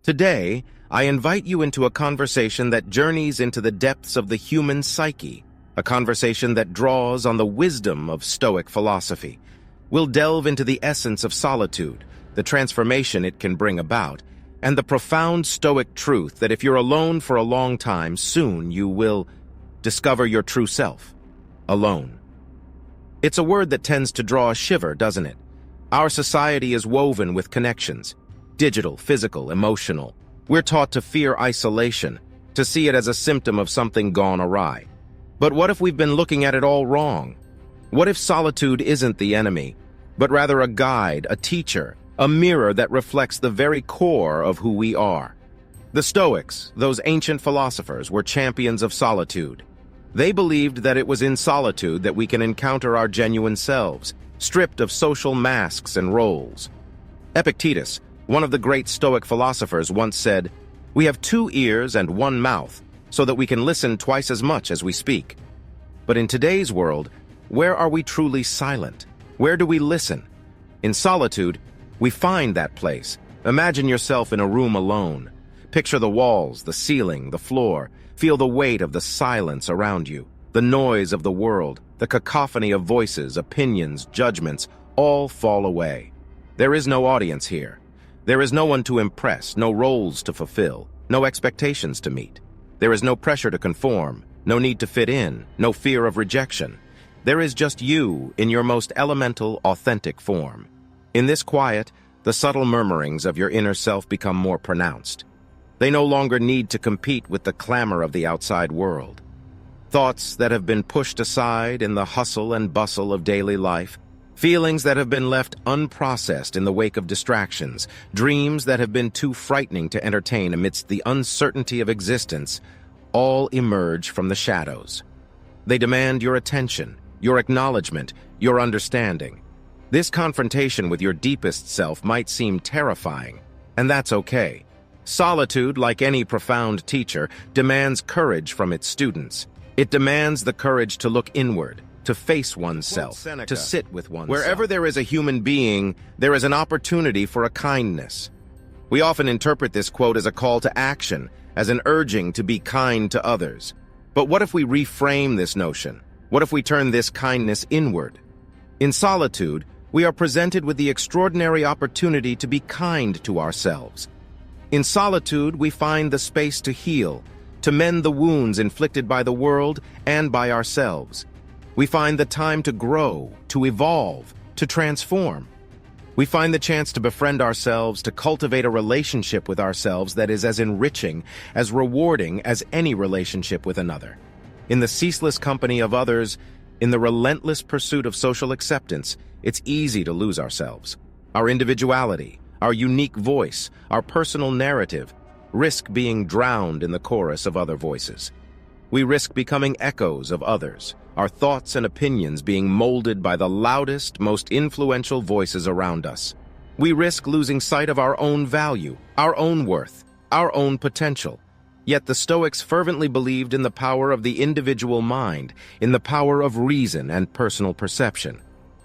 Today, I invite you into a conversation that journeys into the depths of the human psyche, a conversation that draws on the wisdom of Stoic philosophy. We'll delve into the essence of solitude, the transformation it can bring about, and the profound Stoic truth that if you're alone for a long time, soon you will discover your true self. Alone. It's a word that tends to draw a shiver, doesn't it? Our society is woven with connections. Digital, physical, emotional. We're taught to fear isolation, to see it as a symptom of something gone awry. But what if we've been looking at it all wrong? What if solitude isn't the enemy, but rather a guide, a teacher, a mirror that reflects the very core of who we are? The Stoics, those ancient philosophers, were champions of solitude. They believed that it was in solitude that we can encounter our genuine selves, stripped of social masks and roles. Epictetus, one of the great Stoic philosophers, once said, "We have 2 ears and 1 mouth, so that we can listen twice as much as we speak." But in today's world, where are we truly silent? Where do we listen? In solitude, we find that place. Imagine yourself in a room alone. Picture the walls, the ceiling, the floor. Feel the weight of the silence around you, the noise of the world, the cacophony of voices, opinions, judgments, all fall away. There is no audience here. There is no one to impress, no roles to fulfill, no expectations to meet. There is no pressure to conform, no need to fit in, no fear of rejection. There is just you in your most elemental, authentic form. In this quiet, the subtle murmurings of your inner self become more pronounced. They no longer need to compete with the clamor of the outside world. Thoughts that have been pushed aside in the hustle and bustle of daily life, feelings that have been left unprocessed in the wake of distractions, dreams that have been too frightening to entertain amidst the uncertainty of existence, all emerge from the shadows. They demand your attention, your acknowledgement, your understanding. This confrontation with your deepest self might seem terrifying, and that's okay. Solitude, like any profound teacher, demands courage from its students. It demands the courage to look inward, to face oneself, to sit with oneself. Wherever there is a human being, there is an opportunity for a kindness. We often interpret this quote as a call to action, as an urging to be kind to others. But what if we reframe this notion? What if we turn this kindness inward? In solitude, we are presented with the extraordinary opportunity to be kind to ourselves. In solitude, we find the space to heal, to mend the wounds inflicted by the world and by ourselves. We find the time to grow, to evolve, to transform. We find the chance to befriend ourselves, to cultivate a relationship with ourselves that is as enriching, as rewarding as any relationship with another. In the ceaseless company of others, in the relentless pursuit of social acceptance, it's easy to lose ourselves. Our individuality, our unique voice, our personal narrative, risk being drowned in the chorus of other voices. We risk becoming echoes of others, our thoughts and opinions being molded by the loudest, most influential voices around us. We risk losing sight of our own value, our own worth, our own potential. Yet the Stoics fervently believed in the power of the individual mind, in the power of reason and personal perception.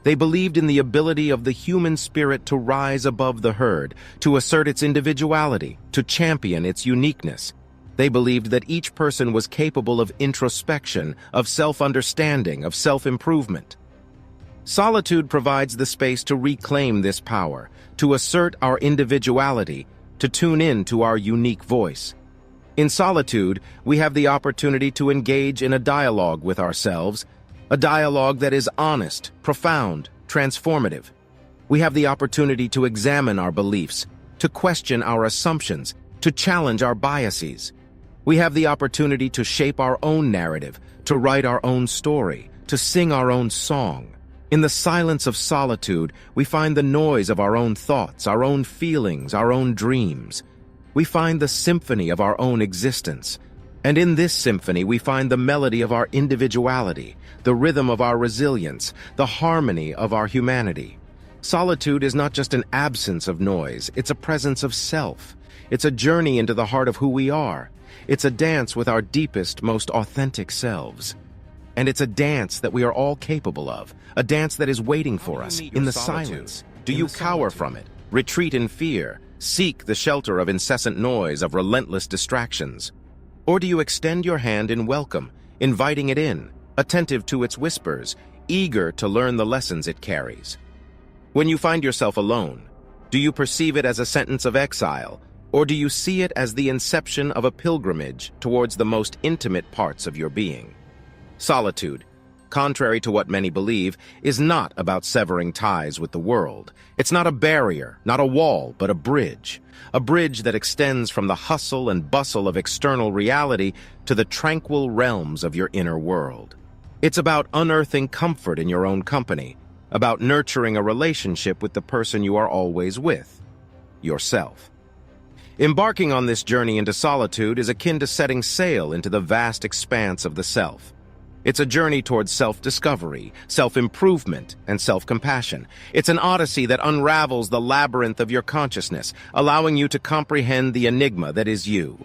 They believed in the ability of the human spirit to rise above the herd, to assert its individuality, to champion its uniqueness. They believed that each person was capable of introspection, of self-understanding, of self-improvement. Solitude provides the space to reclaim this power, to assert our individuality, to tune in to our unique voice. In solitude, we have the opportunity to engage in a dialogue with ourselves, a dialogue that is honest, profound, transformative. We have the opportunity to examine our beliefs, to question our assumptions, to challenge our biases. We have the opportunity to shape our own narrative, to write our own story, to sing our own song. In the silence of solitude, we find the noise of our own thoughts, our own feelings, our own dreams. We find the symphony of our own existence. And in this symphony, we find the melody of our individuality, the rhythm of our resilience, the harmony of our humanity. Solitude is not just an absence of noise, it's a presence of self. It's a journey into the heart of who we are. It's a dance with our deepest, most authentic selves. And it's a dance that we are all capable of, a dance that is waiting for us in the silence. Do you cower from it, retreat in fear, seek the shelter of incessant noise, of relentless distractions? Or do you extend your hand in welcome, inviting it in, attentive to its whispers, eager to learn the lessons it carries? When you find yourself alone, do you perceive it as a sentence of exile, or do you see it as the inception of a pilgrimage towards the most intimate parts of your being? Solitude, contrary to what many believe, is not about severing ties with the world. It's not a barrier, not a wall, but a bridge that extends from the hustle and bustle of external reality to the tranquil realms of your inner world. It's about unearthing comfort in your own company, about nurturing a relationship with the person you are always with, yourself. Embarking on this journey into solitude is akin to setting sail into the vast expanse of the self. It's a journey towards self-discovery, self-improvement, and self-compassion. It's an odyssey that unravels the labyrinth of your consciousness, allowing you to comprehend the enigma that is you.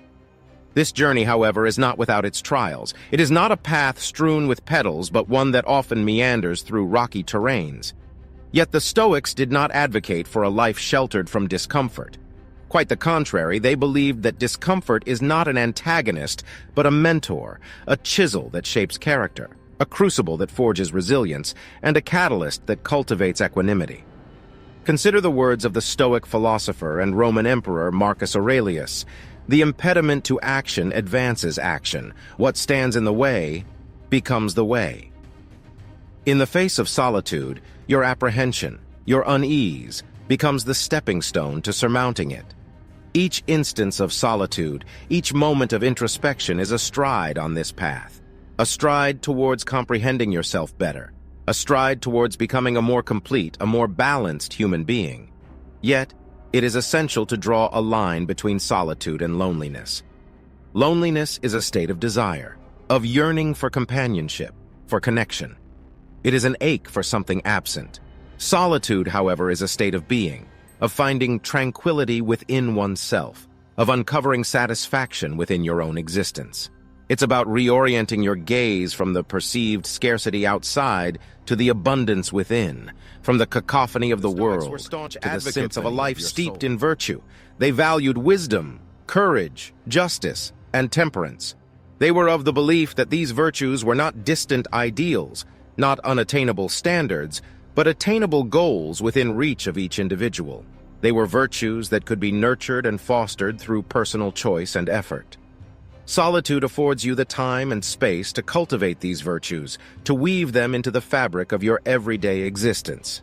This journey, however, is not without its trials. It is not a path strewn with petals, but one that often meanders through rocky terrains. Yet the Stoics did not advocate for a life sheltered from discomfort. Quite the contrary, they believed that discomfort is not an antagonist, but a mentor, a chisel that shapes character, a crucible that forges resilience, and a catalyst that cultivates equanimity. Consider the words of the Stoic philosopher and Roman emperor Marcus Aurelius. The impediment to action advances action. What stands in the way becomes the way. In the face of solitude, your apprehension, your unease, becomes the stepping stone to surmounting it. Each instance of solitude, each moment of introspection is a stride on this path, a stride towards comprehending yourself better, a stride towards becoming a more complete, a more balanced human being. Yet, it is essential to draw a line between solitude and loneliness. Loneliness is a state of desire, of yearning for companionship, for connection. It is an ache for something absent. Solitude, however, is a state of being, of finding tranquility within oneself, of uncovering satisfaction within your own existence. It's about reorienting your gaze from the perceived scarcity outside to the abundance within, from the cacophony of the world to the sense of a life steeped in virtue. They valued wisdom, courage, justice, and temperance. They were of the belief that these virtues were not distant ideals, not unattainable standards, but attainable goals within reach of each individual. They were virtues that could be nurtured and fostered through personal choice and effort. Solitude affords you the time and space to cultivate these virtues, to weave them into the fabric of your everyday existence.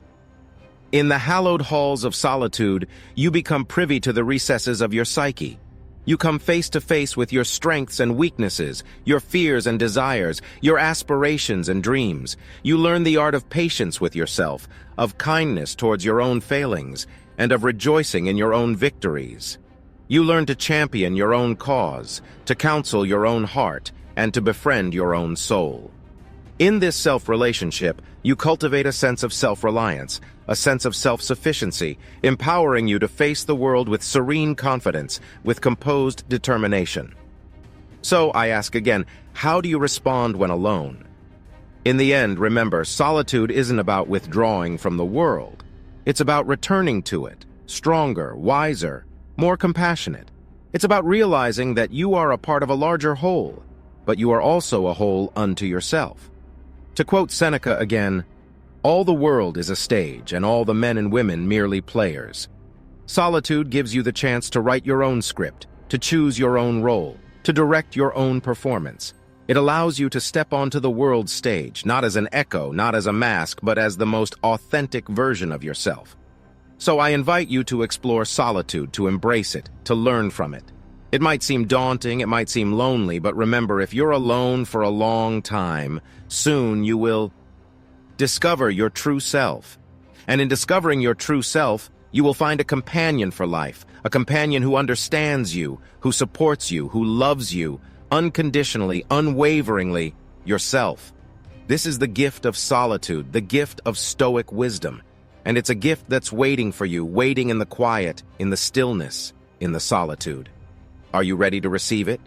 In the hallowed halls of solitude, you become privy to the recesses of your psyche. You come face to face with your strengths and weaknesses, your fears and desires, your aspirations and dreams. You learn the art of patience with yourself, of kindness towards your own failings, and of rejoicing in your own victories. You learn to champion your own cause, to counsel your own heart, and to befriend your own soul. In this self-relationship, you cultivate a sense of self-reliance, a sense of self-sufficiency, empowering you to face the world with serene confidence, with composed determination. So, I ask again, how do you respond when alone? In the end, remember, solitude isn't about withdrawing from the world. It's about returning to it, stronger, wiser, more compassionate. It's about realizing that you are a part of a larger whole, but you are also a whole unto yourself. To quote Seneca again, "All the world is a stage, and all the men and women merely players." Solitude gives you the chance to write your own script, to choose your own role, to direct your own performance. It allows you to step onto the world's stage, not as an echo, not as a mask, but as the most authentic version of yourself. So I invite you to explore solitude, to embrace it, to learn from it. It might seem daunting, it might seem lonely, but remember, if you're alone for a long time, soon you will discover your true self. And in discovering your true self, you will find a companion for life, a companion who understands you, who supports you, who loves you, unconditionally, unwaveringly, yourself. This is the gift of solitude, the gift of Stoic wisdom. And it's a gift that's waiting for you, waiting in the quiet, in the stillness, in the solitude. Are you ready to receive it?